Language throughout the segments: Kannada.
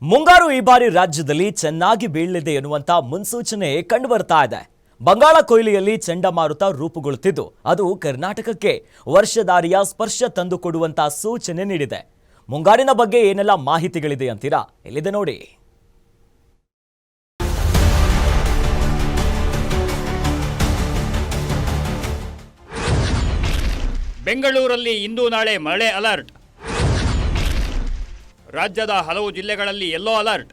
ಮುಂಗಾರು ಈ ಬಾರಿ ರಾಜ್ಯದಲ್ಲಿ ಚೆನ್ನಾಗಿ ಬೀಳಲಿದೆ ಎನ್ನುವಂತ ಮುನ್ಸೂಚನೆ ಕಂಡುಬರ್ತಾ ಇದೆ. ಬಂಗಾಳ ಕೊಯ್ಲಿಯಲ್ಲಿ ಚಂಡಮಾರುತ ರೂಪುಗೊಳ್ಳುತ್ತಿದ್ದು ಅದು ಕರ್ನಾಟಕಕ್ಕೆ ವರ್ಷಧಾರಿಯ ಸ್ಪರ್ಶ ತಂದುಕೊಡುವಂತ ಸೂಚನೆ ನೀಡಿದೆ. ಮುಂಗಾರಿನ ಬಗ್ಗೆ ಏನೆಲ್ಲ ಮಾಹಿತಿಗಳಿದೆ ಅಂತೀರಾ? ಇಲ್ಲಿದೆ ನೋಡಿ. ಬೆಂಗಳೂರಲ್ಲಿ ಇಂದು ನಾಳೆ ಮಳೆ ಅಲರ್ಟ್. ರಾಜ್ಯದ ಹಲವು ಜಿಲ್ಲೆಗಳಲ್ಲಿ ಯೆಲ್ಲೋ ಅಲರ್ಟ್.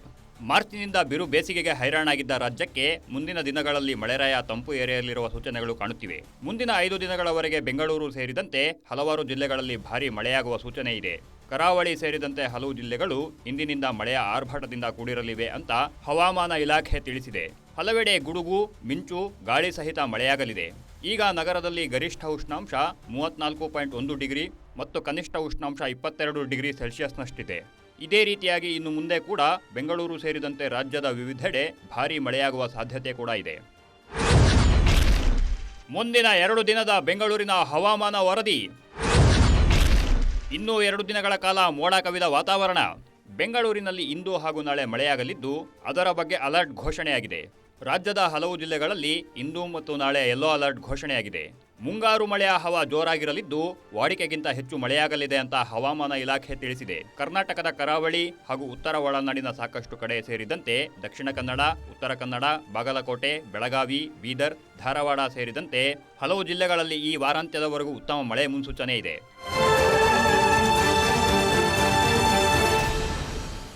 ಮಾರ್ಚ್ನಿಂದ ಬಿರು ಬೇಸಿಗೆಗೆ ಹೈರಾಣಾಗಿದ್ದ ರಾಜ್ಯಕ್ಕೆ ಮುಂದಿನ ದಿನಗಳಲ್ಲಿ ಮಳೆರಾಯ ತಂಪು ಏರಿಯಲಿರುವ ಸೂಚನೆಗಳು ಕಾಣುತ್ತಿವೆ. ಮುಂದಿನ 5 ದಿನಗಳವರೆಗೆ ಬೆಂಗಳೂರು ಸೇರಿದಂತೆ ಹಲವಾರು ಜಿಲ್ಲೆಗಳಲ್ಲಿ ಭಾರೀ ಮಳೆಯಾಗುವ ಸೂಚನೆ ಇದೆ. ಕರಾವಳಿ ಸೇರಿದಂತೆ ಹಲವು ಜಿಲ್ಲೆಗಳು ಇಂದಿನಿಂದ ಮಳೆಯ ಆರ್ಭಟದಿಂದ ಕೂಡಿರಲಿವೆ ಅಂತ ಹವಾಮಾನ ಇಲಾಖೆ ತಿಳಿಸಿದೆ. ಹಲವೆಡೆ ಗುಡುಗು, ಮಿಂಚು, ಗಾಳಿ ಸಹಿತ ಮಳೆಯಾಗಲಿದೆ. ಈಗ ನಗರದಲ್ಲಿ ಗರಿಷ್ಠ ಉಷ್ಣಾಂಶ 34.1 ಡಿಗ್ರಿ ಮತ್ತು ಕನಿಷ್ಠ ಉಷ್ಣಾಂಶ 22 ಡಿಗ್ರಿ ಸೆಲ್ಸಿಯಸ್ನಷ್ಟಿದೆ. ಇದೇ ರೀತಿಯಾಗಿ ಇನ್ನು ಮುಂದೆ ಕೂಡ ಬೆಂಗಳೂರು ಸೇರಿದಂತೆ ರಾಜ್ಯದ ವಿವಿಧೆಡೆ ಭಾರೀ ಮಳೆಯಾಗುವ ಸಾಧ್ಯತೆ ಕೂಡ ಇದೆ. ಮುಂದಿನ 2 ದಿನದ ಬೆಂಗಳೂರಿನ ಹವಾಮಾನ ವರದಿ. ಇನ್ನೂ 2 ದಿನಗಳ ಕಾಲ ಮೋಡ ಕವಿದ ವಾತಾವರಣ. ಬೆಂಗಳೂರಿನಲ್ಲಿ ಇಂದು ಹಾಗೂ ನಾಳೆ ಮಳೆಯಾಗಲಿದ್ದು ಅದರ ಬಗ್ಗೆ ಅಲರ್ಟ್ ಘೋಷಣೆಯಾಗಿದೆ. ರಾಜ್ಯದ ಹಲವು ಜಿಲ್ಲೆಗಳಲ್ಲಿ ಇಂದು ಮತ್ತು ನಾಳೆ ಯೆಲ್ಲೋ ಅಲರ್ಟ್ ಘೋಷಣೆಯಾಗಿದೆ. ಮುಂಗಾರು ಮಳೆಯ ಹವಾ ಜೋರಾಗಿರಲಿದ್ದು ವಾಡಿಕೆಗಿಂತ ಹೆಚ್ಚು ಮಳೆಯಾಗಲಿದೆ ಅಂತ ಹವಾಮಾನ ಇಲಾಖೆ ತಿಳಿಸಿದೆ. ಕರ್ನಾಟಕದ ಕರಾವಳಿ ಹಾಗೂ ಉತ್ತರ ಒಳನಾಡಿನ ಸಾಕಷ್ಟು ಕಡೆ ಸೇರಿದಂತೆ ದಕ್ಷಿಣ ಕನ್ನಡ, ಉತ್ತರ ಕನ್ನಡ, ಬಾಗಲಕೋಟೆ, ಬೆಳಗಾವಿ, ಬೀದರ್, ಧಾರವಾಡ ಸೇರಿದಂತೆ ಹಲವು ಜಿಲ್ಲೆಗಳಲ್ಲಿ ಈ ವಾರಾಂತ್ಯದವರೆಗೂ ಉತ್ತಮ ಮಳೆ ಮುನ್ಸೂಚನೆ ಇದೆ.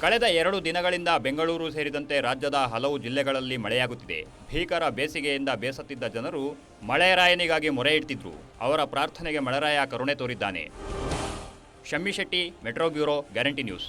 ಕಳೆದ 2 ದಿನಗಳಿಂದ ಬೆಂಗಳೂರು ಸೇರಿದಂತೆ ರಾಜ್ಯದ ಹಲವು ಜಿಲ್ಲೆಗಳಲ್ಲಿ ಮಳೆಯಾಗುತ್ತಿದೆ. ಭೀಕರ ಬೇಸಿಗೆಯಿಂದ ಬೇಸತ್ತಿದ್ದ ಜನರು ಮಳೆರಾಯನಿಗಾಗಿ ಮೊರೆ ಇಡ್ತಿದ್ರು. ಅವರ ಪ್ರಾರ್ಥನೆಗೆ ಮಳೆರಾಯ ಕರುಣೆ ತೋರಿದ್ದಾನೆ. Shammi Shetty, metro bureau, guarantee news.